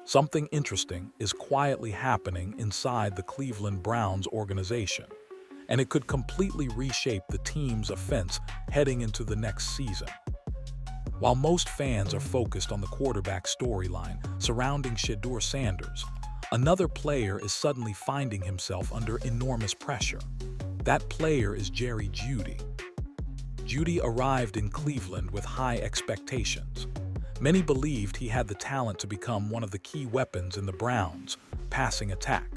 Something interesting is quietly happening inside the Cleveland Browns organization, and it could completely reshape the team's offense heading into the next season. While most fans are focused on the quarterback storyline surrounding Shedeur Sanders, another player is suddenly finding himself under enormous pressure. That player is Jerry Jeudy. Jeudy arrived in Cleveland with high expectations. Many believed he had the talent to become one of the key weapons in the Browns' passing attack.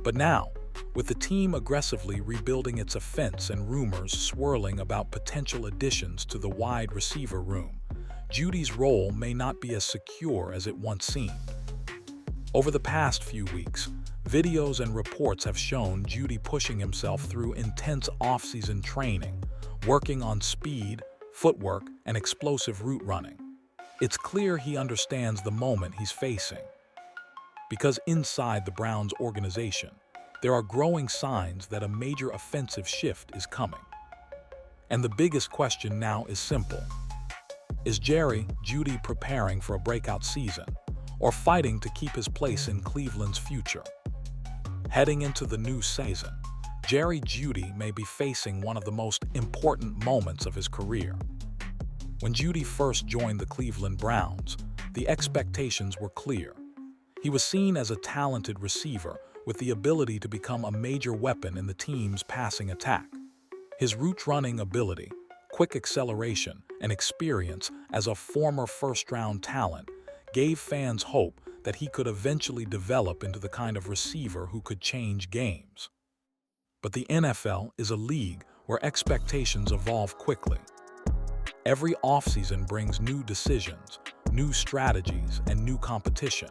But now, with the team aggressively rebuilding its offense and rumors swirling about potential additions to the wide receiver room, Jeudy's role may not be as secure as it once seemed. Over the past few weeks, videos and reports have shown Jeudy pushing himself through intense off-season training, working on speed, footwork, and explosive route running. It's clear he understands the moment he's facing. Because inside the Browns organization, there are growing signs that a major offensive shift is coming. And the biggest question now is simple. Is Jerry Jeudy preparing for a breakout season, or fighting to keep his place in Cleveland's future? Heading into the new season, Jerry Jeudy may be facing one of the most important moments of his career. When Jeudy first joined the Cleveland Browns, the expectations were clear. He was seen as a talented receiver with the ability to become a major weapon in the team's passing attack. His route-running ability, quick acceleration, and experience as a former first-round talent gave fans hope that he could eventually develop into the kind of receiver who could change games. But the NFL is a league where expectations evolve quickly. Every offseason brings new decisions, new strategies, and new competition.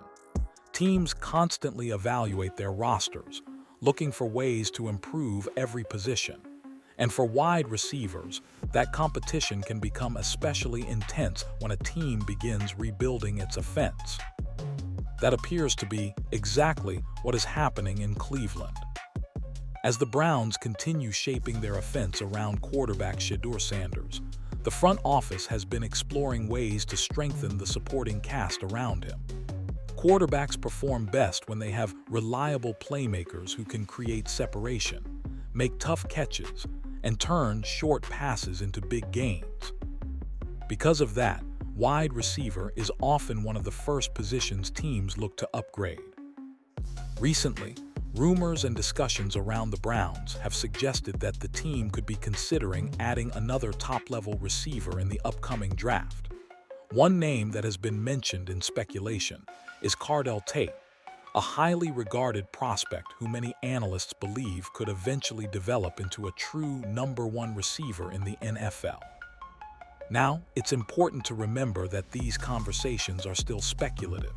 Teams constantly evaluate their rosters, looking for ways to improve every position. And for wide receivers, that competition can become especially intense when a team begins rebuilding its offense. That appears to be exactly what is happening in Cleveland. As the Browns continue shaping their offense around quarterback Shedeur Sanders, the front office has been exploring ways to strengthen the supporting cast around him. Quarterbacks perform best when they have reliable playmakers who can create separation, make tough catches, and turn short passes into big gains. Because of that, wide receiver is often one of the first positions teams look to upgrade. Recently, rumors and discussions around the Browns have suggested that the team could be considering adding another top-level receiver in the upcoming draft. One name that has been mentioned in speculation is Cardell Tate, a highly regarded prospect who many analysts believe could eventually develop into a true number one receiver in the NFL. Now, it's important to remember that these conversations are still speculative.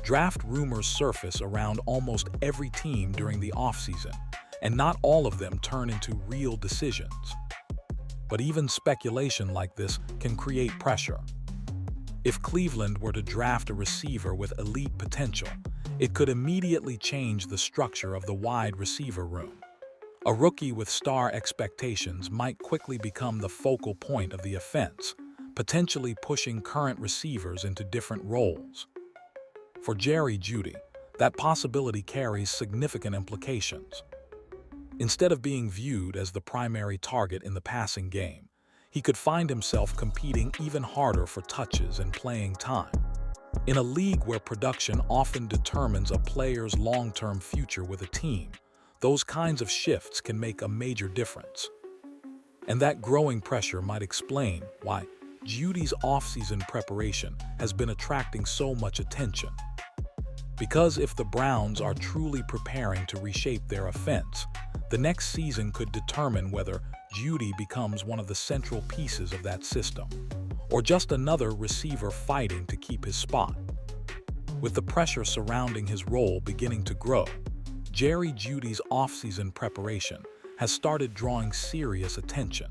Draft rumors surface around almost every team during the offseason, and not all of them turn into real decisions. But even speculation like this can create pressure. If Cleveland were to draft a receiver with elite potential, it could immediately change the structure of the wide receiver room. A rookie with star expectations might quickly become the focal point of the offense, potentially pushing current receivers into different roles. For Jerry Jeudy, that possibility carries significant implications. Instead of being viewed as the primary target in the passing game, he could find himself competing even harder for touches and playing time. In a league where production often determines a player's long-term future with a team, those kinds of shifts can make a major difference. And that growing pressure might explain why Jeudy's off-season preparation has been attracting so much attention. Because if the Browns are truly preparing to reshape their offense, the next season could determine whether Jeudy becomes one of the central pieces of that system, or just another receiver fighting to keep his spot. With the pressure surrounding his role beginning to grow, Jerry Jeudy's off-season preparation has started drawing serious attention.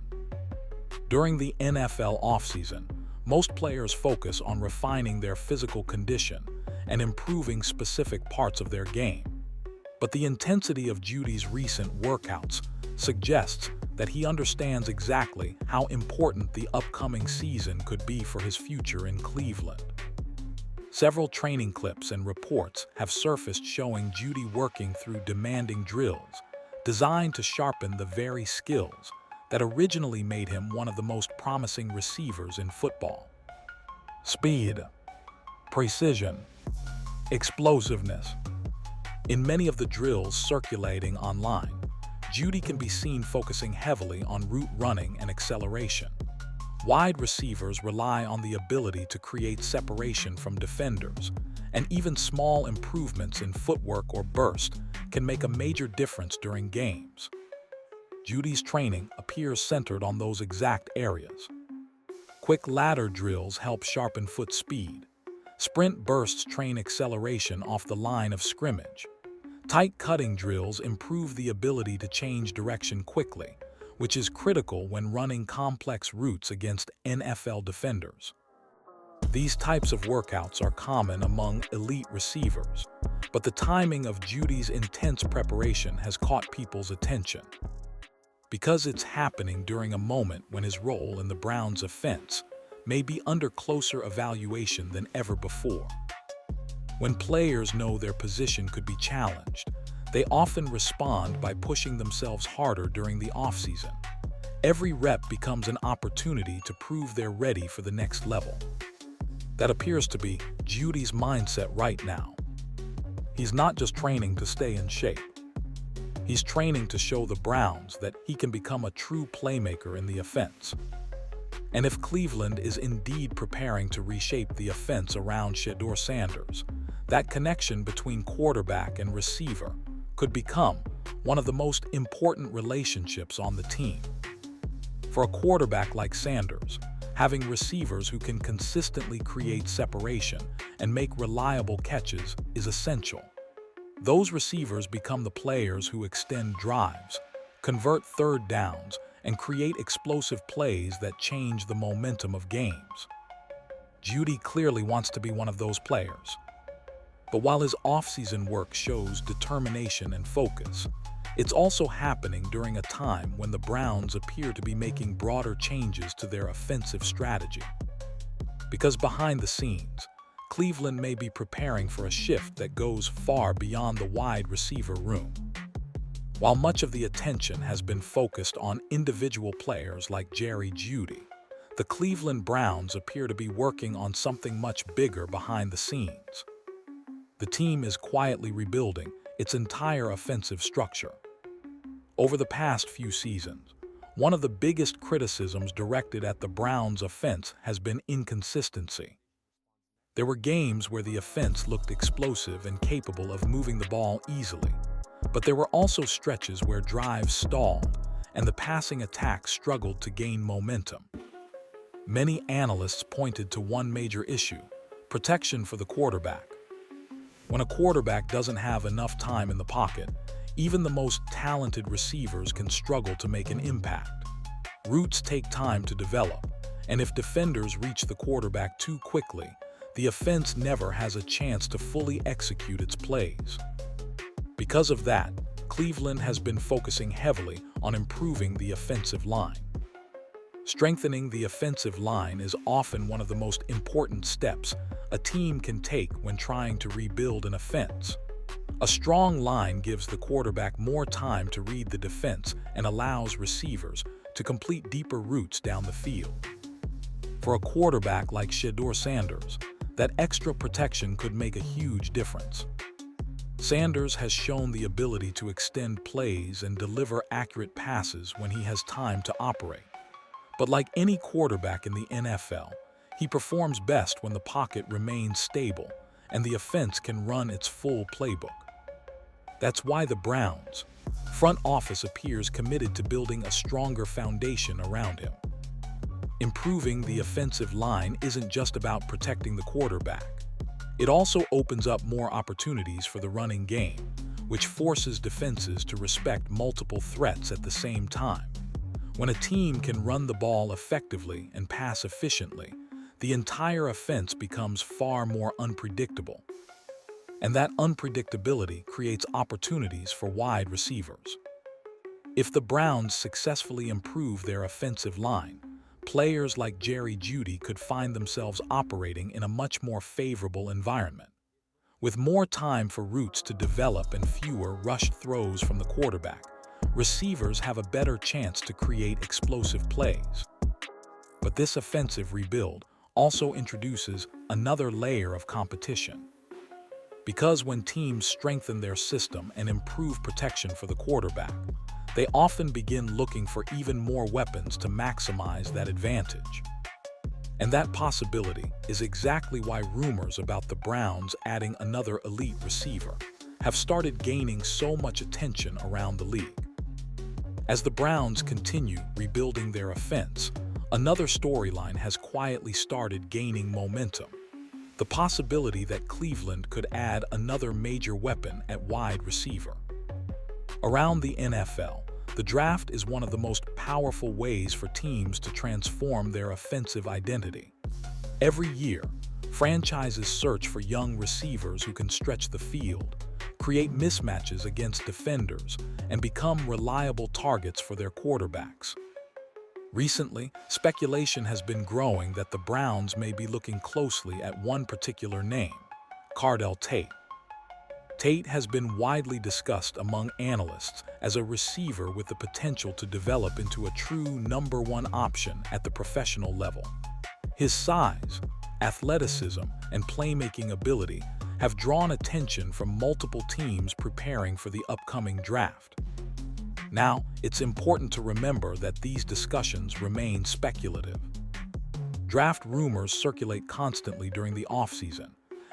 During the NFL offseason, most players focus on refining their physical condition and improving specific parts of their game. But the intensity of Jeudy's recent workouts suggests that he understands exactly how important the upcoming season could be for his future in Cleveland. Several training clips and reports have surfaced showing Jeudy working through demanding drills, designed to sharpen the very skills that originally made him one of the most promising receivers in football. Speed, precision, explosiveness. In many of the drills circulating online, Jeudy can be seen focusing heavily on route running and acceleration. Wide receivers rely on the ability to create separation from defenders, and even small improvements in footwork or burst can make a major difference during games. Jeudy's training appears centered on those exact areas. Quick ladder drills help sharpen foot speed. Sprint bursts train acceleration off the line of scrimmage. Tight cutting drills improve the ability to change direction quickly, which is critical when running complex routes against NFL defenders. These types of workouts are common among elite receivers, but the timing of Jeudy's intense preparation has caught people's attention. Because it's happening during a moment when his role in the Browns' offense may be under closer evaluation than ever before. When players know their position could be challenged, they often respond by pushing themselves harder during the offseason. Every rep becomes an opportunity to prove they're ready for the next level. That appears to be Jeudy's mindset right now. He's not just training to stay in shape. He's training to show the Browns that he can become a true playmaker in the offense. And if Cleveland is indeed preparing to reshape the offense around Shedeur Sanders, that connection between quarterback and receiver could become one of the most important relationships on the team. For a quarterback like Sanders, having receivers who can consistently create separation and make reliable catches is essential. Those receivers become the players who extend drives, convert third downs, and create explosive plays that change the momentum of games. Jeudy clearly wants to be one of those players. But while his offseason work shows determination and focus, it's also happening during a time when the Browns appear to be making broader changes to their offensive strategy. Because behind the scenes, Cleveland may be preparing for a shift that goes far beyond the wide receiver room. While much of the attention has been focused on individual players like Jerry Jeudy, the Cleveland Browns appear to be working on something much bigger behind the scenes. The team is quietly rebuilding its entire offensive structure. Over the past few seasons, one of the biggest criticisms directed at the Browns' offense has been inconsistency. There were games where the offense looked explosive and capable of moving the ball easily, but there were also stretches where drives stalled and the passing attack struggled to gain momentum. Many analysts pointed to one major issue: protection for the quarterback. When a quarterback doesn't have enough time in the pocket, even the most talented receivers can struggle to make an impact. Routes take time to develop, and if defenders reach the quarterback too quickly, the offense never has a chance to fully execute its plays. Because of that, Cleveland has been focusing heavily on improving the offensive line. Strengthening the offensive line is often one of the most important steps a team can take when trying to rebuild an offense. A strong line gives the quarterback more time to read the defense and allows receivers to complete deeper routes down the field. For a quarterback like Shedeur Sanders, that extra protection could make a huge difference. Sanders has shown the ability to extend plays and deliver accurate passes when he has time to operate. But like any quarterback in the NFL, he performs best when the pocket remains stable and the offense can run its full playbook. That's why the Browns' front office appears committed to building a stronger foundation around him. Improving the offensive line isn't just about protecting the quarterback. It also opens up more opportunities for the running game, which forces defenses to respect multiple threats at the same time. When a team can run the ball effectively and pass efficiently, the entire offense becomes far more unpredictable. And that unpredictability creates opportunities for wide receivers. If the Browns successfully improve their offensive line, players like Jerry Jeudy could find themselves operating in a much more favorable environment. With more time for routes to develop and fewer rushed throws from the quarterback, receivers have a better chance to create explosive plays. But this offensive rebuild also introduces another layer of competition. Because when teams strengthen their system and improve protection for the quarterback, they often begin looking for even more weapons to maximize that advantage. And that possibility is exactly why rumors about the Browns adding another elite receiver have started gaining so much attention around the league. As the Browns continue rebuilding their offense, another storyline has quietly started gaining momentum: the possibility that Cleveland could add another major weapon at wide receiver. Around the NFL, the draft is one of the most powerful ways for teams to transform their offensive identity. Every year, franchises search for young receivers who can stretch the field, create mismatches against defenders, and become reliable targets for their quarterbacks. Recently, speculation has been growing that the Browns may be looking closely at one particular name: Cardell Tate. Tate has been widely discussed among analysts as a receiver with the potential to develop into a true number one option at the professional level. His size, athleticism, and playmaking ability have drawn attention from multiple teams preparing for the upcoming draft. Now, it's important to remember that these discussions remain speculative. Draft rumors circulate constantly during the offseason,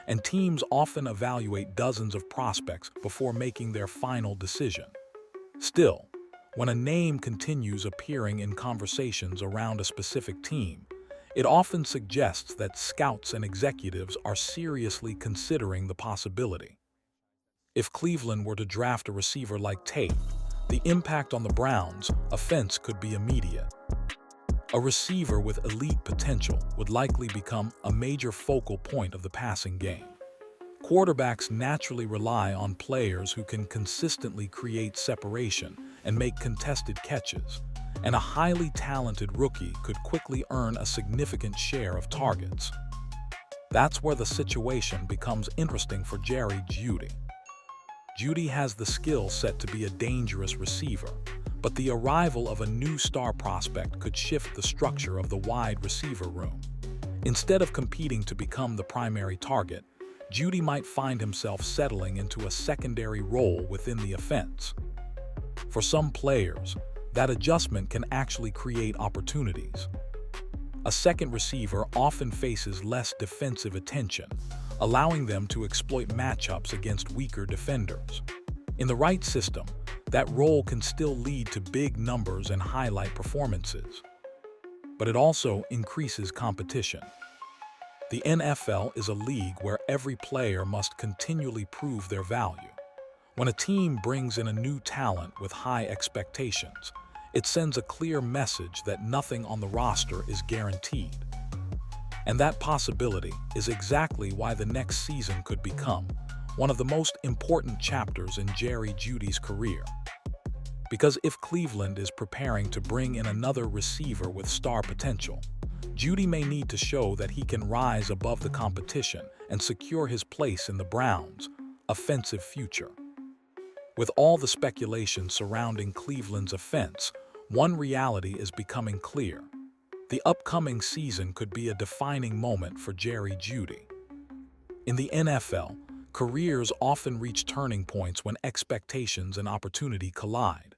and teams often evaluate dozens of prospects before making their final decision. Still, when a name continues appearing in conversations around a specific team, it often suggests that scouts and executives are seriously considering the possibility. If Cleveland were to draft a receiver like Tate, the impact on the Browns' offense could be immediate. A receiver with elite potential would likely become a major focal point of the passing game. Quarterbacks naturally rely on players who can consistently create separation and make contested catches, and a highly talented rookie could quickly earn a significant share of targets. That's where the situation becomes interesting for Jerry Jeudy. Jeudy has the skill set to be a dangerous receiver, but the arrival of a new star prospect could shift the structure of the wide receiver room. Instead of competing to become the primary target, Jeudy might find himself settling into a secondary role within the offense. For some players, that adjustment can actually create opportunities. A second receiver often faces less defensive attention, allowing them to exploit matchups against weaker defenders. In the right system, that role can still lead to big numbers and highlight performances. But it also increases competition. The NFL is a league where every player must continually prove their value. When a team brings in a new talent with high expectations, it sends a clear message that nothing on the roster is guaranteed. And that possibility is exactly why the next season could become one of the most important chapters in Jerry Jeudy's career. Because if Cleveland is preparing to bring in another receiver with star potential, Jeudy may need to show that he can rise above the competition and secure his place in the Browns' offensive future. With all the speculation surrounding Cleveland's offense, one reality is becoming clear: the upcoming season could be a defining moment for Jerry Jeudy. In the NFL, careers often reach turning points when expectations and opportunity collide.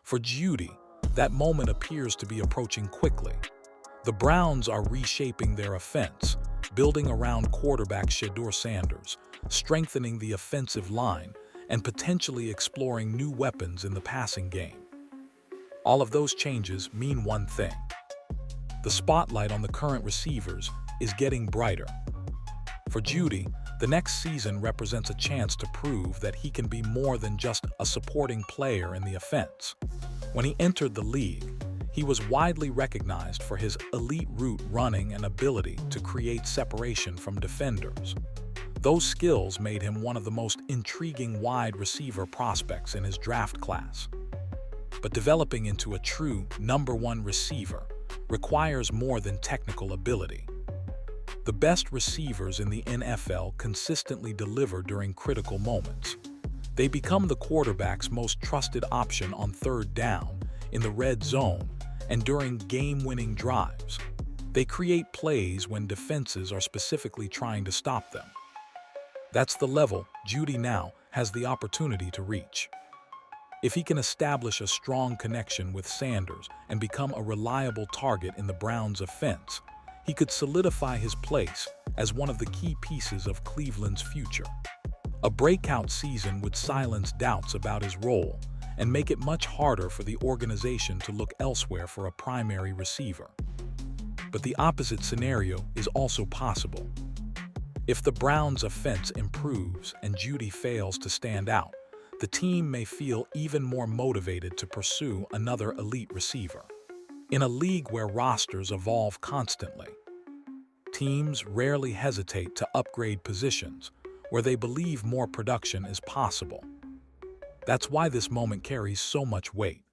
For Jeudy, that moment appears to be approaching quickly. The Browns are reshaping their offense, building around quarterback Shedeur Sanders, strengthening the offensive line, and potentially exploring new weapons in the passing game. All of those changes mean one thing: the spotlight on the current receivers is getting brighter. For Jeudy, the next season represents a chance to prove that he can be more than just a supporting player in the offense. When he entered the league, he was widely recognized for his elite route running and ability to create separation from defenders. Those skills made him one of the most intriguing wide receiver prospects in his draft class. But developing into a true number one receiver requires more than technical ability. The best receivers in the NFL consistently deliver during critical moments. They become the quarterback's most trusted option on third down, in the red zone, and during game-winning drives. They create plays when defenses are specifically trying to stop them. That's the level Jeudy now has the opportunity to reach. If he can establish a strong connection with Sanders and become a reliable target in the Browns' offense, he could solidify his place as one of the key pieces of Cleveland's future. A breakout season would silence doubts about his role and make it much harder for the organization to look elsewhere for a primary receiver. But the opposite scenario is also possible. If the Browns' offense improves and Jeudy fails to stand out, the team may feel even more motivated to pursue another elite receiver. In a league where rosters evolve constantly, teams rarely hesitate to upgrade positions where they believe more production is possible. That's why this moment carries so much weight.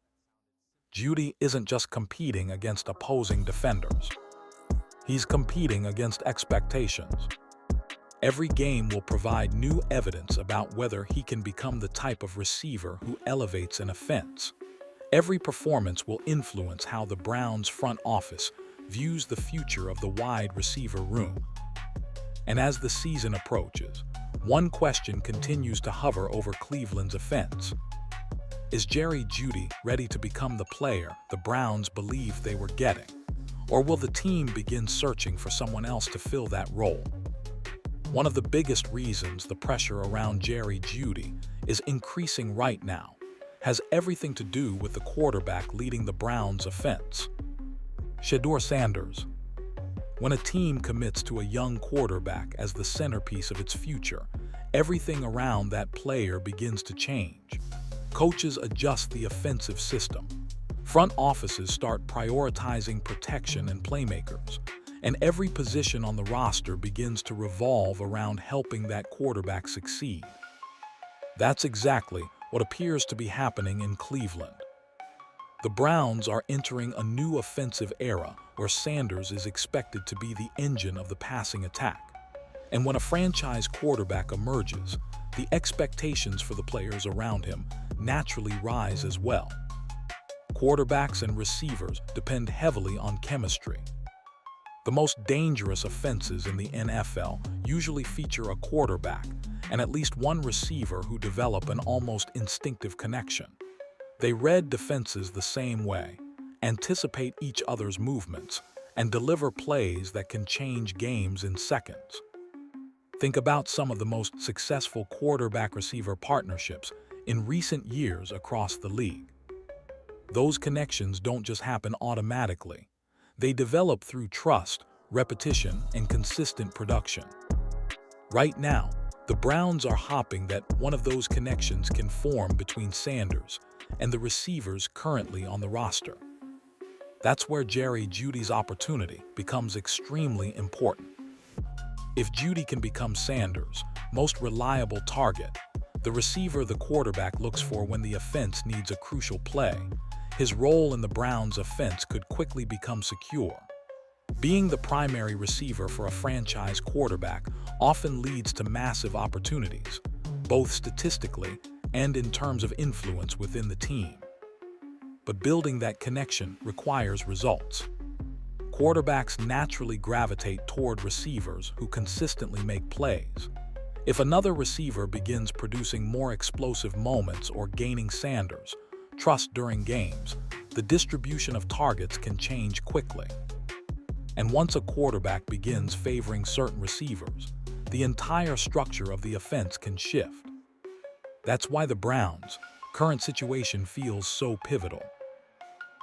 Jeudy isn't just competing against opposing defenders. He's competing against expectations. Every game will provide new evidence about whether he can become the type of receiver who elevates an offense. Every performance will influence how the Browns' front office views the future of the wide receiver room. And as the season approaches, one question continues to hover over Cleveland's offense. Is Jerry Jeudy ready to become the player the Browns believed they were getting? Or will the team begin searching for someone else to fill that role? One of the biggest reasons the pressure around Jerry Jeudy is increasing right now has everything to do with the quarterback leading the Browns' offense. Shedeur Sanders. When a team commits to a young quarterback as the centerpiece of its future, everything around that player begins to change. Coaches adjust the offensive system. Front offices start prioritizing protection and playmakers, and every position on the roster begins to revolve around helping that quarterback succeed. That's exactly what appears to be happening in Cleveland. The Browns are entering a new offensive era where Sanders is expected to be the engine of the passing attack. And when a franchise quarterback emerges, the expectations for the players around him naturally rise as well. Quarterbacks and receivers depend heavily on chemistry. The most dangerous offenses in the NFL usually feature a quarterback and at least one receiver who develop an almost instinctive connection. They read defenses the same way, anticipate each other's movements, and deliver plays that can change games in seconds. Think about some of the most successful quarterback-receiver partnerships in recent years across the league. Those connections don't just happen automatically. They develop through trust, repetition, and consistent production. Right now, the Browns are hoping that one of those connections can form between Sanders and the receivers currently on the roster. That's where Jerry Jeudy's opportunity becomes extremely important. If Jeudy can become Sanders' most reliable target, the receiver the quarterback looks for when the offense needs a crucial play, his role in the Browns' offense could quickly become secure. Being the primary receiver for a franchise quarterback often leads to massive opportunities, both statistically and in terms of influence within the team. But building that connection requires results. Quarterbacks naturally gravitate toward receivers who consistently make plays. If another receiver begins producing more explosive moments or gaining Sanders' trust during games, the distribution of targets can change quickly. And once a quarterback begins favoring certain receivers, the entire structure of the offense can shift. That's why the Browns' current situation feels so pivotal.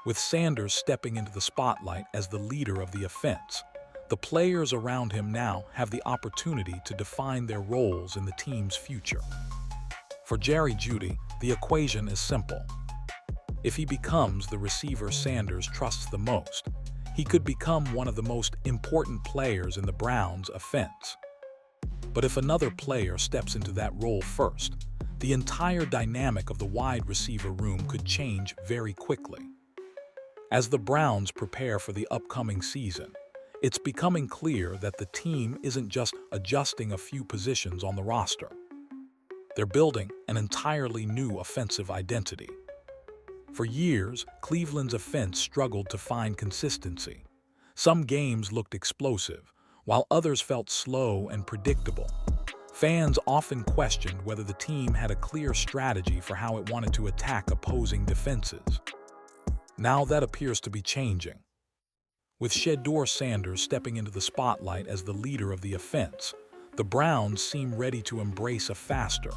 With Sanders stepping into the spotlight as the leader of the offense, the players around him now have the opportunity to define their roles in the team's future. For Jerry Jeudy, the equation is simple. If he becomes the receiver Sanders trusts the most, he could become one of the most important players in the Browns' offense. But if another player steps into that role first, the entire dynamic of the wide receiver room could change very quickly. As the Browns prepare for the upcoming season, it's becoming clear that the team isn't just adjusting a few positions on the roster. They're building an entirely new offensive identity. For years, Cleveland's offense struggled to find consistency. Some games looked explosive, while others felt slow and predictable. Fans often questioned whether the team had a clear strategy for how it wanted to attack opposing defenses. Now that appears to be changing. With Shedeur Sanders stepping into the spotlight as the leader of the offense, the Browns seem ready to embrace a faster,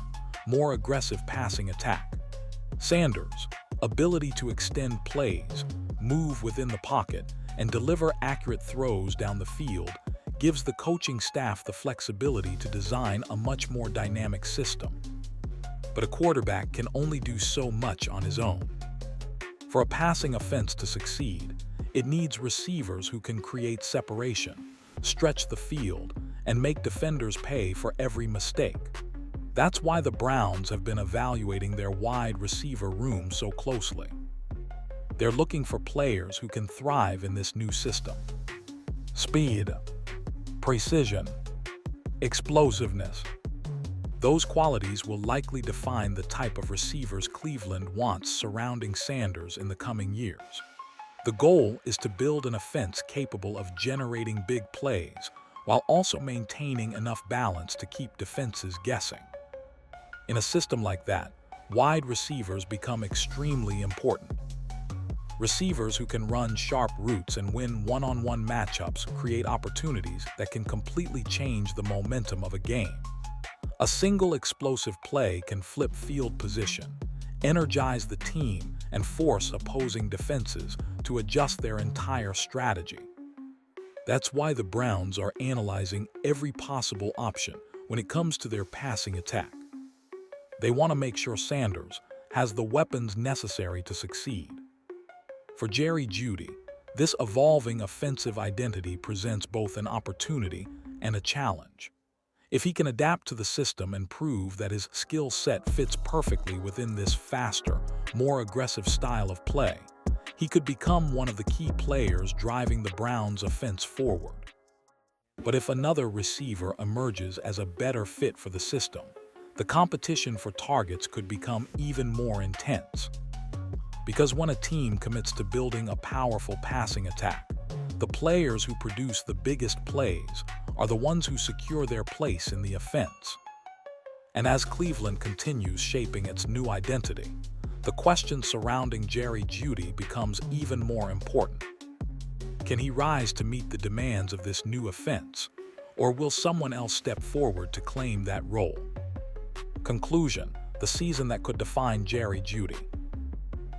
more aggressive passing attack. Sanders' ability to extend plays, move within the pocket, and deliver accurate throws down the field gives the coaching staff the flexibility to design a much more dynamic system. But a quarterback can only do so much on his own. For a passing offense to succeed, it needs receivers who can create separation, stretch the field, and make defenders pay for every mistake. That's why the Browns have been evaluating their wide receiver room so closely. They're looking for players who can thrive in this new system. Speed, precision, explosiveness. Those qualities will likely define the type of receivers Cleveland wants surrounding Sanders in the coming years. The goal is to build an offense capable of generating big plays while also maintaining enough balance to keep defenses guessing. In a system like that, wide receivers become extremely important. Receivers who can run sharp routes and win one-on-one matchups create opportunities that can completely change the momentum of a game. A single explosive play can flip field position, energize the team, and force opposing defenses to adjust their entire strategy. That's why the Browns are analyzing every possible option when it comes to their passing attack. They want to make sure Sanders has the weapons necessary to succeed. For Jerry Jeudy, this evolving offensive identity presents both an opportunity and a challenge. If he can adapt to the system and prove that his skill set fits perfectly within this faster, more aggressive style of play, he could become one of the key players driving the Browns' offense forward. But if another receiver emerges as a better fit for the system, the competition for targets could become even more intense. Because when a team commits to building a powerful passing attack, the players who produce the biggest plays are the ones who secure their place in the offense. And as Cleveland continues shaping its new identity, the question surrounding Jerry Jeudy becomes even more important. Can he rise to meet the demands of this new offense, or will someone else step forward to claim that role? Conclusion: the season that could define Jerry Jeudy.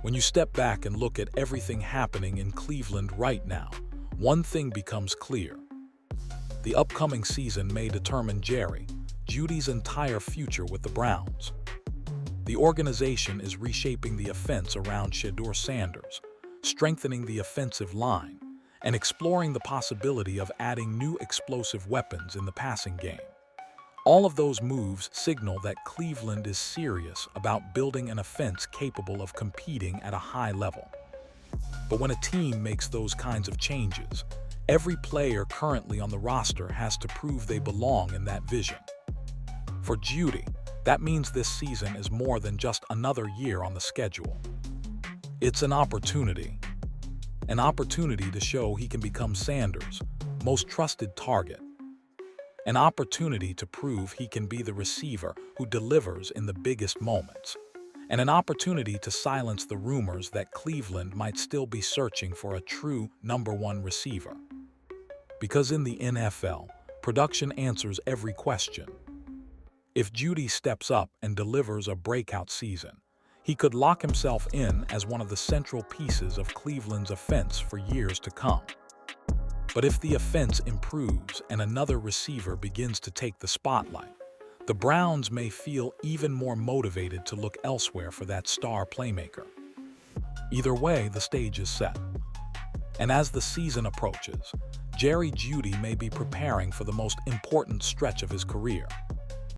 When you step back and look at everything happening in Cleveland right now, one thing becomes clear. The upcoming season may determine Jerry Jeudy's entire future with the Browns. The organization is reshaping the offense around Shedeur Sanders, strengthening the offensive line, and exploring the possibility of adding new explosive weapons in the passing game. All of those moves signal that Cleveland is serious about building an offense capable of competing at a high level. But when a team makes those kinds of changes, every player currently on the roster has to prove they belong in that vision. For Jeudy, that means this season is more than just another year on the schedule. It's an opportunity to show he can become Sanders' most trusted target. An opportunity to prove he can be the receiver who delivers in the biggest moments. And an opportunity to silence the rumors that Cleveland might still be searching for a true number one receiver. Because in the NFL, production answers every question. If Jeudy steps up and delivers a breakout season, he could lock himself in as one of the central pieces of Cleveland's offense for years to come. But if the offense improves and another receiver begins to take the spotlight, the Browns may feel even more motivated to look elsewhere for that star playmaker. Either way, the stage is set. And as the season approaches, Jerry Jeudy may be preparing for the most important stretch of his career.